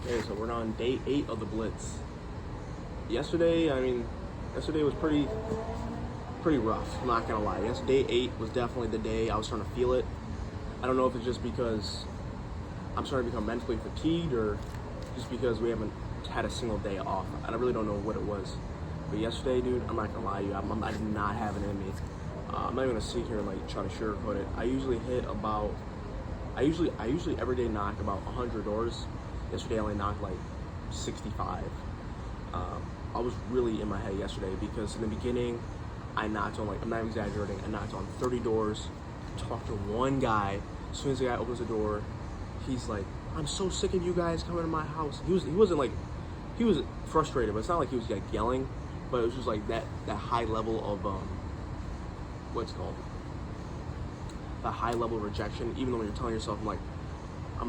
Okay, so we're on day 8 of the Blitz. Yesterday was pretty rough, I'm not gonna lie. Day 8 was definitely the day I was starting to feel it. I don't know if it's just because I'm starting to become mentally fatigued or just because we haven't had a single day off. I really don't know what it was. But yesterday, dude, I'm not gonna lie to you, I did not have it in me. I'm not even gonna sit here and like try to sugarcoat it. I usually every day knock about 100 doors. Yesterday I only knocked like 65. I was really in my head yesterday because in the beginning I knocked on, like, I'm not exaggerating, I knocked on 30 doors, talked to one guy. As soon as the guy opens the door, he's like, "I'm so sick of you guys coming to my house." He was frustrated, but it's not like he was like yelling, but it was just like that high level of what's it called? The high level of rejection. Even though when you're telling yourself, I'm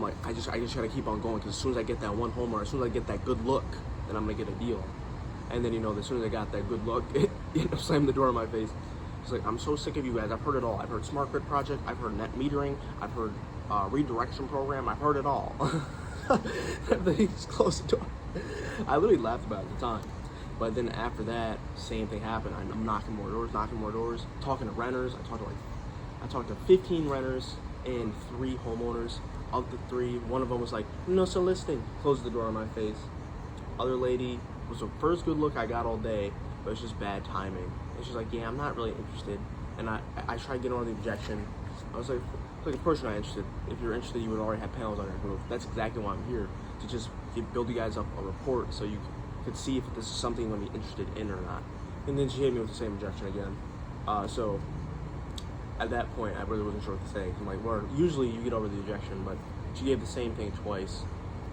like, I just gotta keep on going, because as soon as I get that one homer, as soon as I get that good look, then I'm gonna get a deal. And then, as soon as I got that good look, it slammed the door in my face. It's like, I'm so sick of you guys. I've heard it all. I've heard smart grid project. I've heard net metering. I've heard redirection program. I've heard it all. He just closed the door. I literally laughed about it at the time. But then after that, same thing happened. I'm knocking more doors, talking to renters. I talked to 15 renters and 3 homeowners. Of the 3, one of them was like, "No soliciting." Closed the door on my face. Other lady was the first good look I got all day, but it's just bad timing. And she's like, "Yeah, I'm not really interested." And I tried getting on the objection. I was like, "Of course you're not interested. If you're interested, you would already have panels on your roof." That's exactly why I'm here, to just build you guys up a report so you could see if this is something you're going to be interested in or not. And then she hit me with the same objection again. So at that point, I really wasn't sure what to say. I'm like, "Well, usually you get over the objection," but she gave the same thing twice.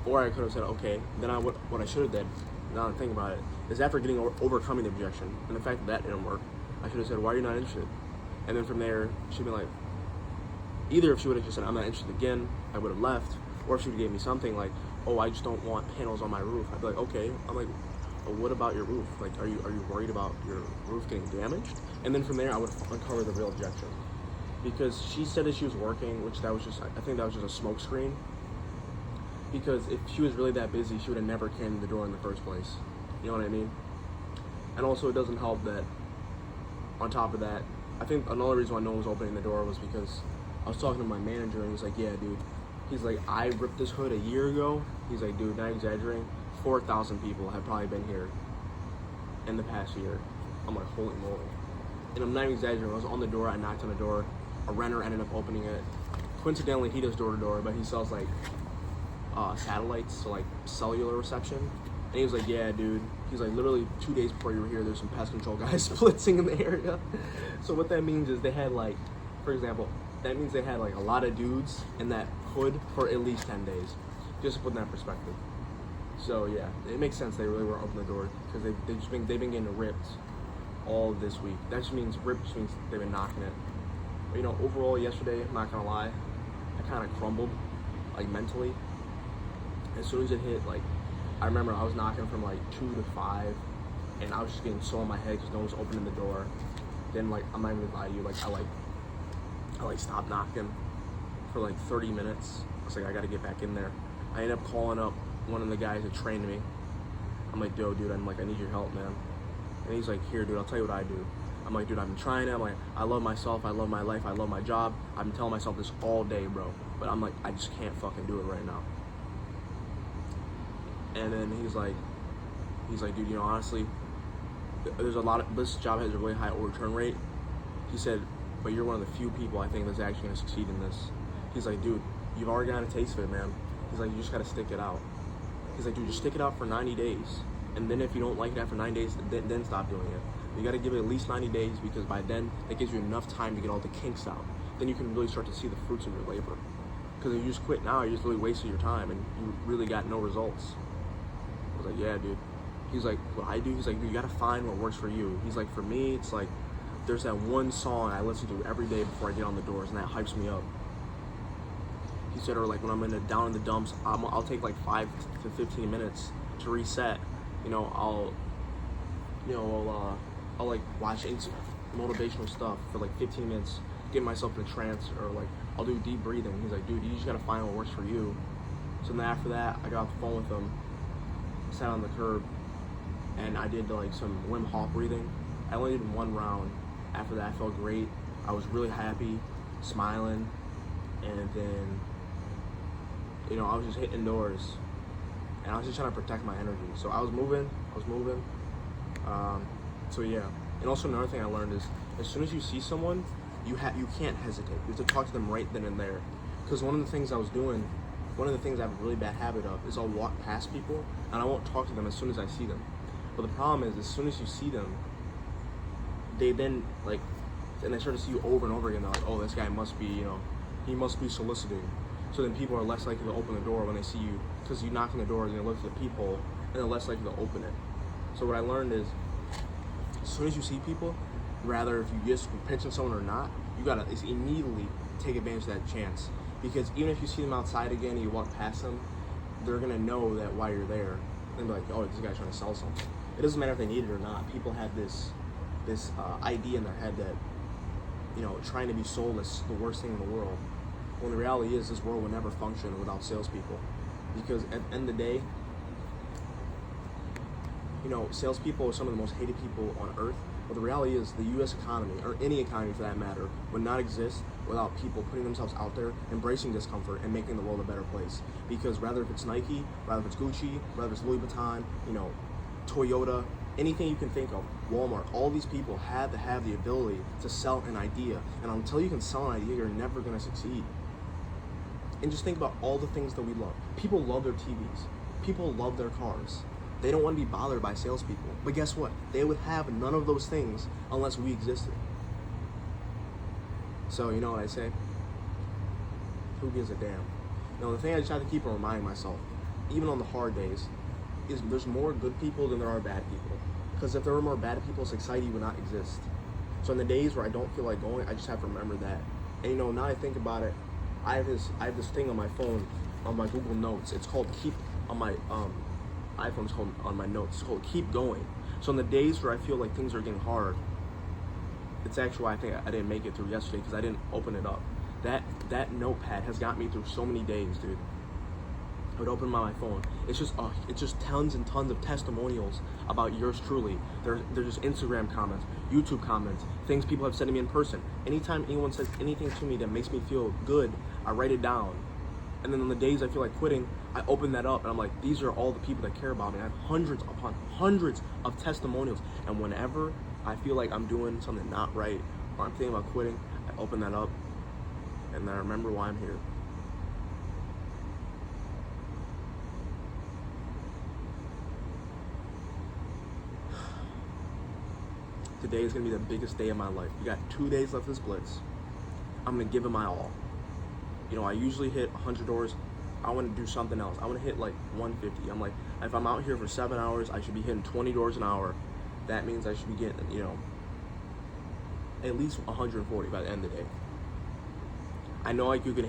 Or I could have said, okay. Then what I should have did, now that I think about it, is after overcoming the objection and the fact that didn't work, I should have said, "Why are you not interested?" And then from there, she'd be like, either if she would have just said, "I'm not interested" again, I would have left. Or if she would have gave me something like, "Oh, I just don't want panels on my roof," I'd be like, "Okay." I'm like, "Well, what about your roof? Like, are you worried about your roof getting damaged?" And then from there, I would uncover the real objection. Because she said that she was working, I think that was just a smoke screen. Because if she was really that busy, she would have never came to the door in the first place. You know what I mean? And also, it doesn't help that, on top of that, I think another reason why no one was opening the door was because I was talking to my manager, and he's like, "Yeah, dude." He's like, "I ripped this hood a year ago." He's like, "Dude, not exaggerating, 4,000 people have probably been here in the past year." I'm like, "Holy moly." And I'm not even exaggerating. I was on the door, I knocked on the door, a renter ended up opening it. Coincidentally, he does door-to-door, but he sells like satellites, so like cellular reception. And he was like, "Yeah, dude." He's like, "Literally 2 days before you were here, there's some pest control guys blitzing in the area." So what that means is they had like, for example, that means they had like a lot of dudes in that hood for at least 10 days. Just to put in that perspective. So yeah, it makes sense they really weren't opening the door, because they've been getting ripped all this week. That just means ripped just means they've been knocking it. But, overall yesterday, I'm not gonna lie, I kind of crumbled, like mentally. As soon as it hit, like, I remember I was knocking from like 2 to 5, and I was just getting so in my head because no one was opening the door. Then, like, I'm not even gonna lie to you, like I stopped knocking for like 30 minutes. I was like, I gotta get back in there. I ended up calling up one of the guys that trained me. I'm like, "Yo, dude," I'm like, "I need your help, man." And he's like, "Here, dude, I'll tell you what I do." I'm like, "Dude, I've been trying it." I'm like, "I love myself, I love my life, I love my job. I've been telling myself this all day, bro. But I'm like, I just can't fucking do it right now." And then he's like, "Dude, honestly, this job has a really high return rate." He said, "But you're one of the few people I think that's actually gonna succeed in this." He's like, "Dude, you've already got a taste of it, man." He's like, "You just gotta stick it out." He's like, "Dude, just stick it out for 90 days. And then if you don't like it after 9 days, then stop doing it. You got to give it at least 90 days, because by then, that gives you enough time to get all the kinks out. Then you can really start to see the fruits of your labor. Because if you just quit now, you just really wasted your time, and you really got no results." I was like, "Yeah, dude." He's like, "What I do?" He's like, "You got to find what works for you." He's like, "For me, it's like, there's that one song I listen to every day before I get on the doors, and that hypes me up." He said, or like when I'm down in the dumps, I'll take like 5 to 15 minutes to reset. I'll like watch motivational stuff for like 15 minutes, get myself in a trance, or like I'll do deep breathing. He's like, "Dude, you just gotta find what works for you." So then after that, I got off the phone with him, sat on the curb, and I did like some Wim Hof breathing. I only did one round. After that, I felt great. I was really happy, smiling, and then, I was just hitting doors, and I was just trying to protect my energy. So I was moving. So yeah. And also another thing I learned is, as soon as you see someone, you can't hesitate. You have to talk to them right then and there. Because one of the things I have a really bad habit of is I'll walk past people and I won't talk to them as soon as I see them. But the problem is, as soon as you see them, they then and they start to see you over and over again. They're like, oh, this guy must be, he must be soliciting. So then people are less likely to open the door when they see you, because you knock on the door and they look at the peephole, and they're less likely to open it. So what I learned is, as soon as you see people, rather if you just pitching someone or not, you gotta immediately take advantage of that chance. Because even if you see them outside again and you walk past them, they're gonna know that while you're there, they'll be like, oh, this guy's trying to sell something. It doesn't matter if they need it or not. People have this idea in their head that, trying to be sold is the worst thing in the world. When the reality is, this world will never function without salespeople. Because at the end of the day, salespeople are some of the most hated people on earth. But the reality is, the U.S. economy, or any economy for that matter, would not exist without people putting themselves out there, embracing discomfort, and making the world a better place. Because rather if it's Nike, rather if it's Gucci, rather if it's Louis Vuitton, Toyota, anything you can think of, Walmart, all these people have to have the ability to sell an idea. And until you can sell an idea, you're never going to succeed. And just think about all the things that we love. People love their TVs. People love their cars. They don't want to be bothered by salespeople. But guess what? They would have none of those things unless we existed. So you know what I say? Who gives a damn? The thing I just have to keep reminding myself, even on the hard days, is there's more good people than there are bad people. Because if there were more bad people, society would not exist. So in the days where I don't feel like going, I just have to remember that. And now I think about it, I have this thing on my phone, on my Google Notes. It's called Keep, on my iPhone's called, on my notes, it's called Keep Going. So in the days where I feel like things are getting hard, it's actually why I think I didn't make it through yesterday, because I didn't open it up. That notepad has got me through so many days, dude. I would open my phone. It's just tons and tons of testimonials about yours truly. They're just Instagram comments, YouTube comments, things people have said to me in person. Anytime anyone says anything to me that makes me feel good, I write it down. And then on the days I feel like quitting, I open that up and I'm like, these are all the people that care about me. I have hundreds upon hundreds of testimonials. And whenever I feel like I'm doing something not right, or I'm thinking about quitting, I open that up and then I remember why I'm here. Today is going to be the biggest day of my life. We got 2 days left of this Blitz. I'm going to give it my all. I usually hit 100 doors. I want to do something else. I want to hit like 150. I'm like, if I'm out here for 7 hours, I should be hitting 20 doors an hour. That means I should be getting, at least 140 by the end of the day. I know you can hit